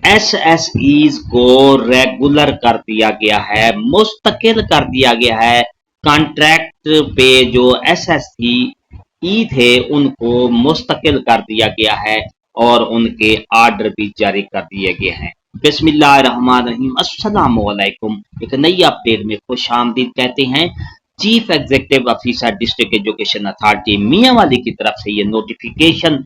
S S ease को regular कर दिया गया है, मुस्तकिल कर दिया गया है। कॉन्ट्रैक्ट पे जो एस एस ई थे उनको मुस्तकिल कर दिया गया है और उनके आर्डर भी जारी कर दिए गए हैं। बिस्मिल्लाहिर्रहमानिर्रहीम, अस्सलाम वालेकुम। एक नई अपडेट में खुश आमदीद कहते हैं। Chief executive officer district education authority Mianwali की तरफ से ये नोटिफिकेशन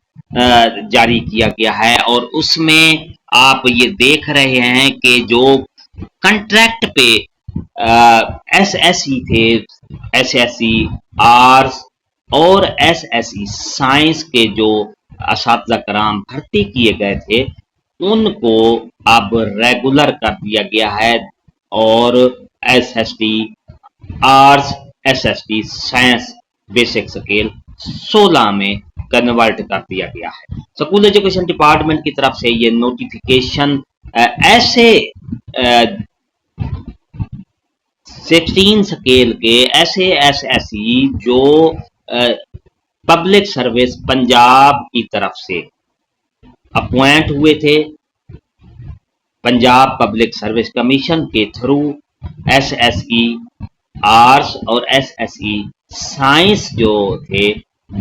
जारी किया गया है और उसमें आप ये देख रहे हैं कि जो कंट्रैक्ट पे एस एस सी थे, एस एस सी आर्ट्स और एस एस सी साइंस के जो असातिज़ा कराम भर्ती किए गए थे उनको अब रेगुलर कर दिया गया है और S S T arts S S T science basic scale 16 में कन्वर्ट कर दिया गया है। स्कूल एजुकेशन डिपार्टमेंट की तरफ से ये नोटिफिकेशन ऐसे 16 स्केल के ऐसे एस एस सी जो पब्लिक सर्विस पंजाब की तरफ से अपॉइंट हुए थे, पंजाब पब्लिक सर्विस कमीशन के through S S E arts और एस एस ई साइंस जो थे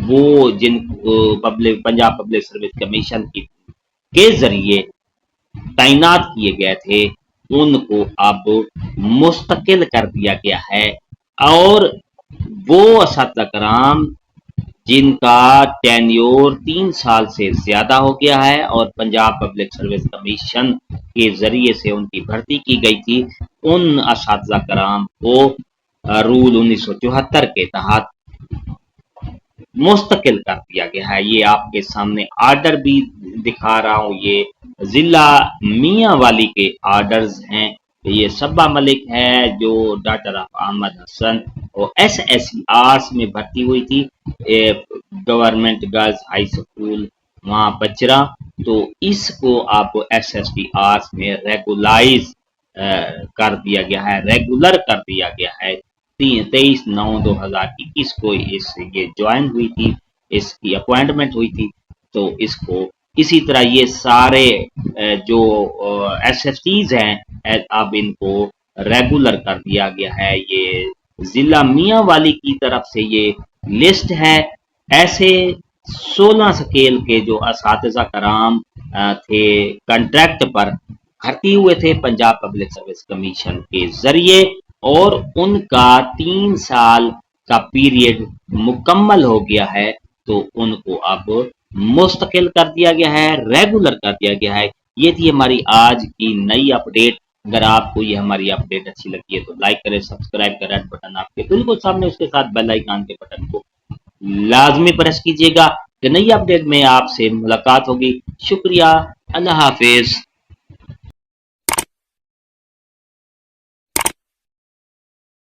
वो जिनको पंजाब पब्लिक सर्विस कमीशन के जरिए तैनात किए गए थे उनको अब मुस्तकिल कर दिया गया है और वो असातिज़ा कराम जिनका टेन्योर 3 साल से ज्यादा हो गया है और पंजाब पब्लिक सर्विस कमीशन के जरिए से उनकी भर्ती की गई थी, उन असातिज़ा कराम को रूल 1974 के तहत मुस्तकिल कर दिया गया है। ये आपके सामने आर्डर भी दिखा रहा हूँ, ये जिला मियांवाली के आर्डर्स हैं। ये सब्बा मलिक है जो डॉक्टर अहमद हसन और एस एस सी आर्ट्स में भर्ती हुई थी गवर्नमेंट गर्ल्स हाई स्कूल वहाँ बचरा, तो इसको अब एस एस टी आर्ट्स में रेगुलाइज कर दिया गया है, रेगुलर कर दिया गया है। 23/9/2021 को ये ज्वाइन हुई थी, इसकी अपॉइंटमेंट हुई थी। तो इसको इसी तरह ये सारे जो एस एस टीज हैं अब इनको रेगुलर कर दिया गया है। ये जिला मियांवाली की तरफ से ये लिस्ट है। ऐसे 16 स्केल के जो असातिज़ा कराम थे कंट्रैक्ट पर भर्ती हुए थे पंजाब पब्लिक सर्विस कमीशन के जरिए और उनका 3 साल का पीरियड मुकम्मल हो गया है, तो उनको अब मुस्तकिल कर दिया गया है, रेगुलर कर दिया गया है। ये थी हमारी आज की नई अपडेट। अगर आपको ये हमारी अपडेट अच्छी लगी है तो लाइक करें, सब्सक्राइब करें, रेड बटन आपके बिल्कुल सामने उसके साथ बेल आइकन के बटन को लाजमी प्रेस कीजिएगा कि नई अपडेट में आपसे मुलाकात होगी। शुक्रिया, अल्लाह हाफिज।